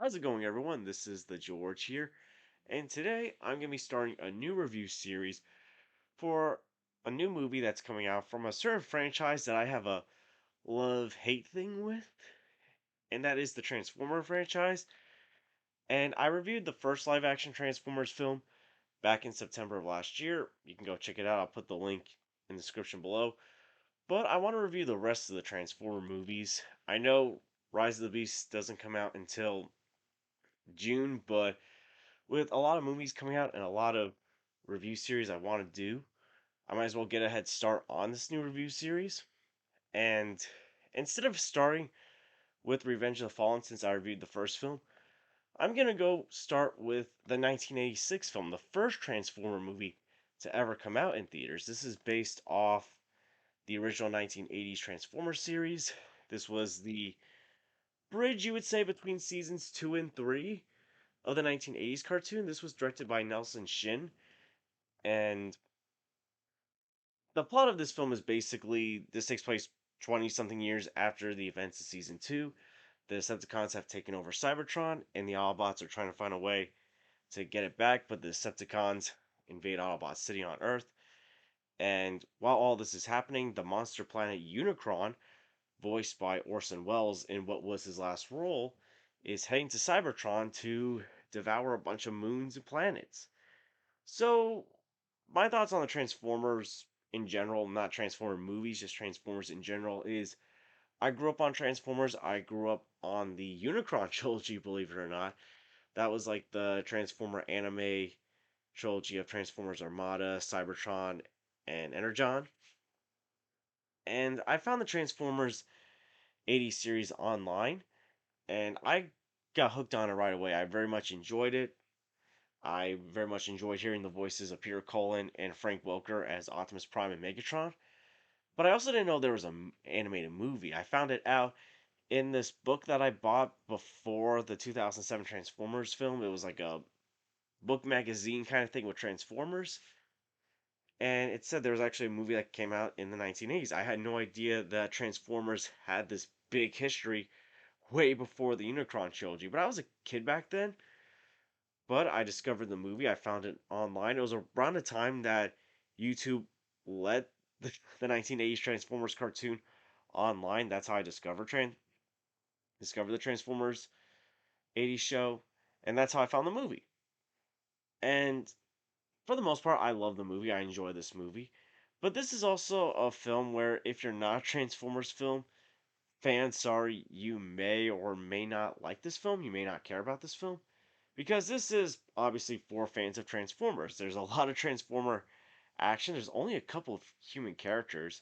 How's it going, everyone? This is the George here, and today I'm going to be starting a new review series for a new movie that's coming out from a certain franchise that I have a love hate thing with, and that is the Transformer franchise. And I reviewed the first live action Transformers film back in September of last year. You can go check it out, I'll put the link in the description below. But I want to review the rest of the Transformer movies. I know Rise of the Beast doesn't come out until June, but with a lot of movies coming out and a lot of review series I want to do, I might as well get a head start on this new review series. And instead of starting with Revenge of the Fallen, since I reviewed the first film, I'm going to go start with the 1986 film, the first Transformer movie to ever come out in theaters. This is based off the original 1980s Transformers series. This was the bridge, you would say, between seasons 2 and 3 of the 1980s cartoon. This was directed by Nelson Shin, and the plot of this film is basically this takes place 20 something years after the events of season 2. The Decepticons have taken over Cybertron, and the Autobots are trying to find a way to get it back, but the Decepticons invade Autobot City on Earth. And while all this is happening, the monster planet Unicron, voiced by Orson Welles in what was his last role, is heading to Cybertron to devour a bunch of moons and planets. So, my thoughts on the Transformers in general, not Transformer movies, just Transformers in general, is I grew up on Transformers. I grew up on the Unicron trilogy, believe it or not. That was like the Transformer anime trilogy of Transformers Armada, Cybertron, and Energon. And I found the Transformers 80 series online, and I got hooked on it right away. I very much enjoyed it. I very much enjoyed hearing the voices of Peter Cullen and Frank Welker as Optimus Prime and Megatron. But I also didn't know there was an animated movie. I found it out in this book that I bought before the 2007 Transformers film. It was like a book magazine kind of thing with Transformers. And it said there was actually a movie that came out in the 1980s. I had no idea that Transformers had this big history way before the Unicron trilogy. But I was a kid back then. But I discovered the movie. I found it online. It was around the time that YouTube let the 1980s Transformers cartoon online. That's how I discovered the Transformers 80s show, and that's how I found the movie. And for the most part, I love the movie. I enjoy this movie. But this is also a film where if you're not a Transformers film fan, sorry, you may or may not like this film. You may not care about this film. Because this is obviously for fans of Transformers. There's a lot of Transformer action. There's only a couple of human characters.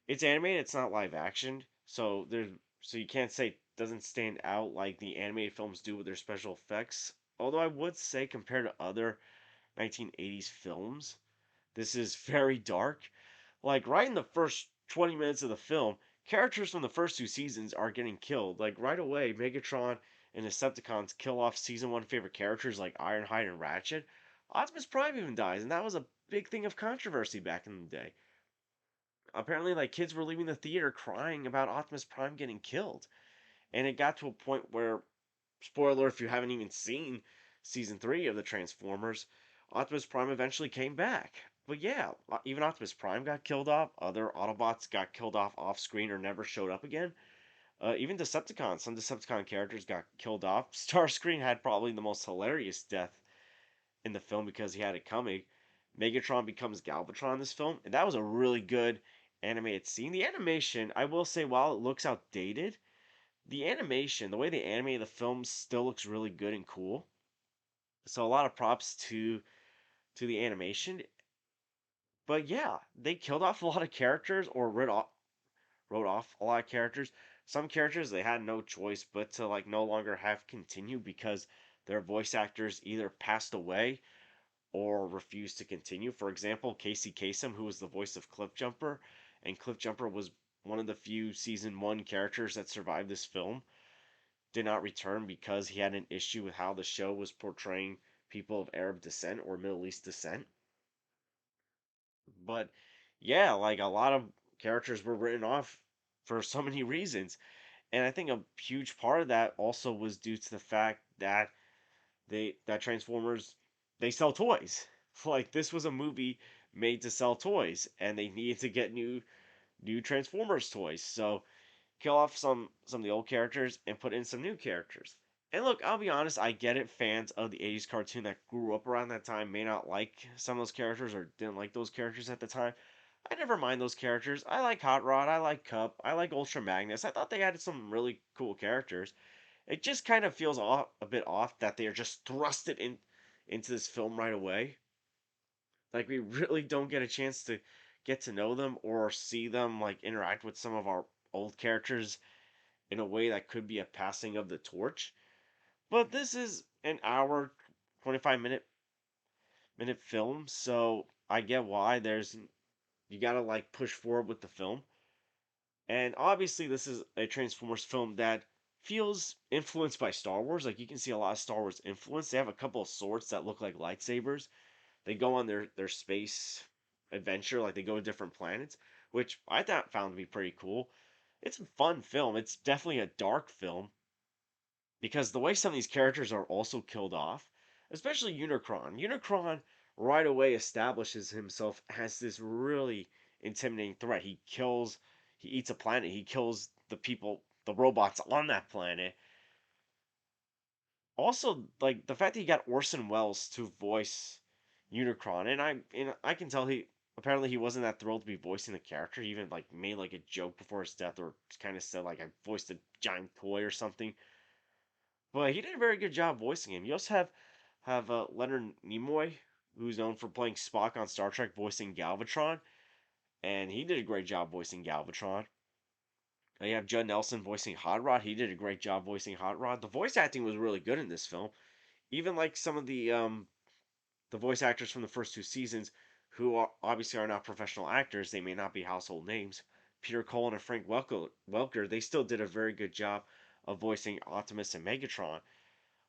It's animated, it's not live action. So you can't say it doesn't stand out like the animated films do with their special effects. Although I would say compared to other 1980s films, this is very dark. Like right in the first 20 minutes of the film, characters from the first two seasons are getting killed. Like right away, Megatron and Decepticons kill off season one favorite characters like Ironhide and Ratchet. Optimus Prime even dies, and that was a big thing of controversy back in the day. Apparently, like kids were leaving the theater crying about Optimus Prime getting killed, and it got to a point where, spoiler if you haven't even seen season three of the Transformers, Optimus Prime eventually came back. But yeah, even Optimus Prime got killed off. Other Autobots got killed off screen or never showed up again. Even Decepticons, some Decepticon characters got killed off. Starscream had probably the most hilarious death in the film because he had it coming. Megatron becomes Galvatron in this film, and that was a really good animated scene. The animation, I will say, while it looks outdated, the animation, the way they animated the film still looks really good and cool. So a lot of props to the animation. But yeah, they killed off a lot of characters or wrote off a lot of characters. Some characters they had no choice but to like no longer have continue because their voice actors either passed away or refused to continue. For example, Casey Kasem, who was the voice of Cliffjumper, and Cliffjumper was one of the few season one characters that survived this film, did not return because he had an issue with how the show was portraying people of Arab descent or Middle East descent. But yeah, like a lot of characters were written off for so many reasons. And I think a huge part of that also was due to the fact that Transformers, they sell toys. Like this was a movie made to sell toys, and they needed to get new Transformers toys. So kill off some of the old characters and put in some new characters. And look, I'll be honest, I get it. Fans of the 80s cartoon that grew up around that time may not like some of those characters or didn't like those characters at the time. I never mind those characters. I like Hot Rod, I like Cup, I like Ultra Magnus. I thought they added some really cool characters. It just kind of feels off, a bit off that they are just thrusted into this film right away. Like we really don't get a chance to get to know them or see them like interact with some of our old characters in a way that could be a passing of the torch. But this is an hour, 25-minute film, so I get why there's you gotta like push forward with the film. And obviously, this is a Transformers film that feels influenced by Star Wars. Like you can see a lot of Star Wars influence. They have a couple of swords that look like lightsabers. They go on their space adventure, like they go to different planets, which I thought found to be pretty cool. It's a fun film. It's definitely a dark film because the way some of these characters are also killed off, especially Unicron. Unicron right away establishes himself as this really intimidating threat. He eats a planet, he kills the people, the robots on that planet. Also, like the fact that he got Orson Welles to voice Unicron, and I can tell he apparently he wasn't that thrilled to be voicing the character. He even like made like a joke before his death, or kind of said like I voiced a giant toy or something. But he did a very good job voicing him. You also have Leonard Nimoy, who's known for playing Spock on Star Trek, voicing Galvatron, and he did a great job voicing Galvatron. You have Judd Nelson voicing Hot Rod. He did a great job voicing Hot Rod. The voice acting was really good in this film. Even like some of the voice actors from the first two seasons, who obviously are not professional actors, they may not be household names. Peter Cullen and Frank Welker, they still did a very good job of voicing Optimus and Megatron.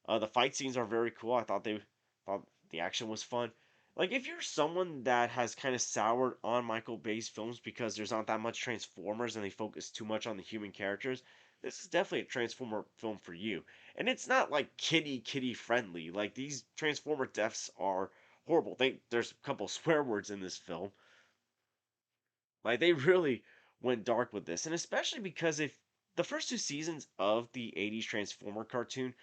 The fight scenes are very cool. I thought the action was fun. Like if you're someone that has kind of soured on Michael Bay's films because there's not that much Transformers and they focus too much on the human characters, this is definitely a Transformer film for you. And it's not like kitty friendly. Like these Transformer deaths are horrible. There's a couple swear words in this film. Like they really went dark with this, and especially because if the first two seasons of the 80s Transformer cartoon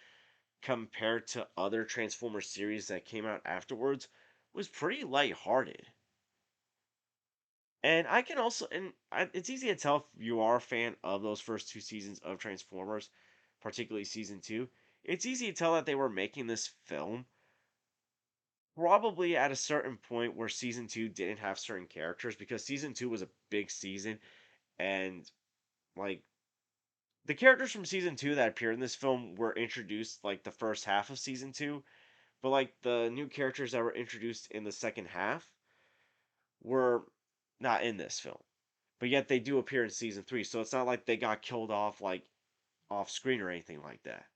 compared to other Transformers series that came out afterwards was pretty lighthearted. And I can also, it's easy to tell if you are a fan of those first two seasons of Transformers, particularly season two. It's easy to tell that they were making this film probably at a certain point where season two didn't have certain characters because season two was a big season and like the characters from season two that appeared in this film were introduced like the first half of season two. But like the new characters that were introduced in the second half were not in this film. But yet they do appear in season three, so it's not like they got killed off like off screen or anything like that.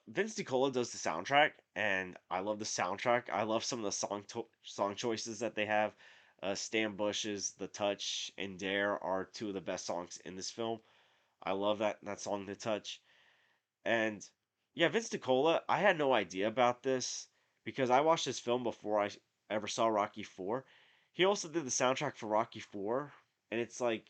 Vince DiCola does the soundtrack, and I love the soundtrack. I love some of the song choices that they have. Stan Bush's "The Touch" and "Dare" are two of the best songs in this film. I love that song, "The Touch." And yeah, Vince DiCola, I had no idea about this because I watched this film before I ever saw Rocky 4. He also did the soundtrack for Rocky 4, and it's like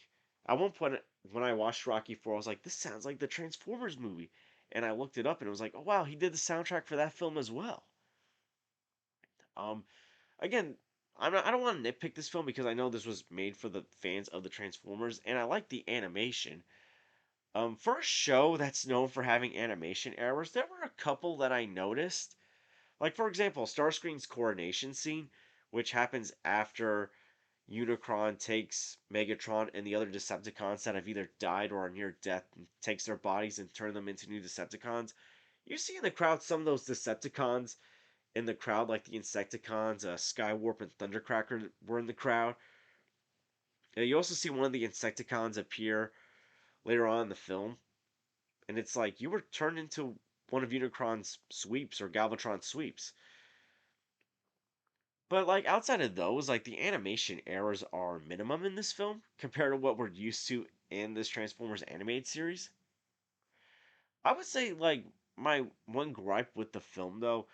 at one point when I watched Rocky 4, I was like, this sounds like the Transformers movie. And I looked it up and it was like, oh wow, he did the soundtrack for that film as well. Um again, I don't want to nitpick this film because I know this was made for the fans of the Transformers and I like the animation. For a show that's known for having animation errors, there were a couple that I noticed. Like, for example, Starscream's coronation scene, which happens after Unicron takes Megatron and the other Decepticons that have either died or are near death and takes their bodies and turn them into new Decepticons. You see in the crowd some of those Decepticons in the crowd, like the Insecticons, Skywarp, and Thundercracker were in the crowd. You also see one of the Insecticons appear later on in the film and it's like you were turned into one of Unicron's sweeps or Galvatron's sweeps. But like outside of those, like the animation errors are minimum in this film compared to what we're used to in this Transformers animated series. I would say like my one gripe with the film though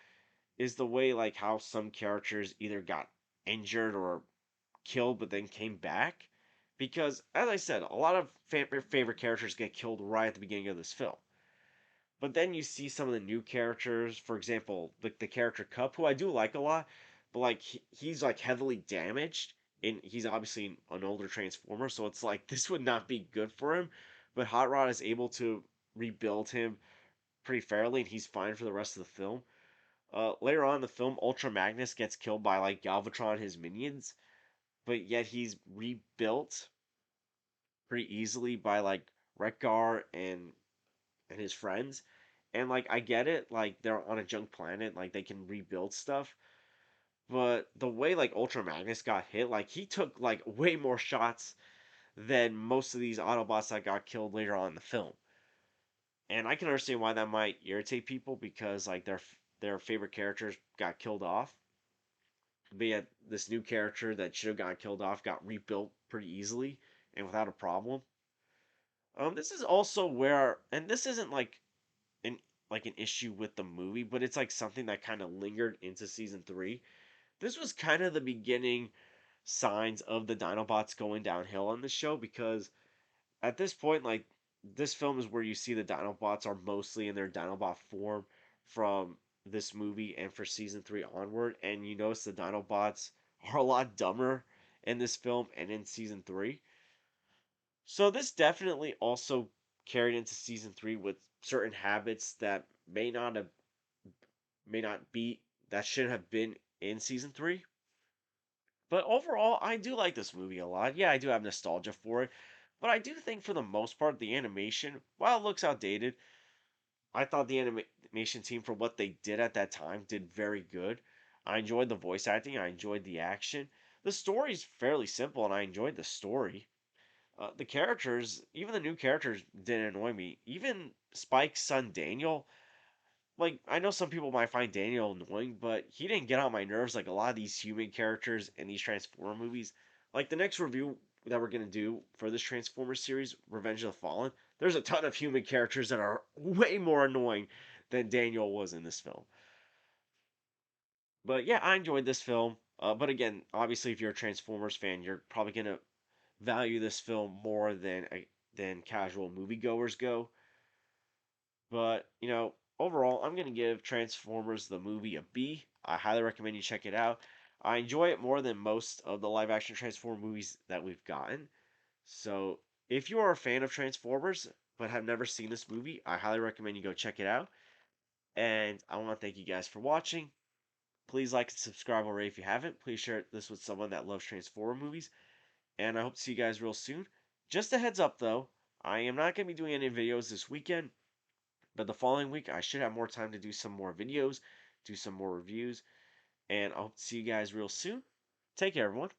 is the way like how some characters either got injured or killed but then came back. Because as I said, a lot of favorite characters get killed right at the beginning of this film. But then you see some of the new characters, for example, like the character Cup, who I do like a lot, but like he's like heavily damaged, and he's obviously an older Transformer, so it's like this would not be good for him. But Hot Rod is able to rebuild him pretty fairly, and he's fine for the rest of the film. Later on in the film, Ultra Magnus gets killed by like Galvatron and his minions, but yet he's rebuilt pretty easily by like Rekgar and his friends. And like I get it, like they're on a junk planet, like they can rebuild stuff. But the way like Ultra Magnus got hit, like he took like way more shots than most of these Autobots that got killed later on in the film. And I can understand why that might irritate people because like their favorite characters got killed off. But yet this new character that should have gotten killed off got rebuilt pretty easily and without a problem. This is also where, and this isn't an an issue with the movie, but it's like something that kind of lingered into season three. This was kind of the beginning signs of the Dinobots going downhill on the show because at this point, like this film is where you see the Dinobots are mostly in their Dinobot form from this movie and for season three onward, and you notice the Dinobots are a lot dumber in this film and in season three. So this definitely also carried into season three with certain habits that may not be that should have been in season three. But overall, I do like this movie a lot. Yeah, I do have nostalgia for it, but I do think for the most part, the animation, while it looks outdated, I thought the animation team for what they did at that time did very good. I enjoyed the voice acting. I enjoyed the action. The story's fairly simple, and I enjoyed the story. The characters, even the new characters, didn't annoy me. Even Spike's son Daniel, like I know some people might find Daniel annoying, but he didn't get on my nerves like a lot of these human characters in these Transformer movies. Like the next review that we're gonna do for this Transformers series, Revenge of the Fallen, there's a ton of human characters that are way more annoying than Daniel was in this film. But yeah, I enjoyed this film. But again, obviously, if you're a Transformers fan, you're probably gonna value this film more than casual moviegoers go. But, overall, I'm going to give Transformers the movie a B. I highly recommend you check it out. I enjoy it more than most of the live action Transformer movies that we've gotten. So, if you are a fan of Transformers but have never seen this movie, I highly recommend you go check it out. And I want to thank you guys for watching. Please like and subscribe already if you haven't. Please share this with someone that loves Transformer movies. And I hope to see you guys real soon. Just a heads up though, I am not going to be doing any videos this weekend. But the following week, I should have more time to do some more videos, do some more reviews, and I hope to see you guys real soon. Take care, everyone.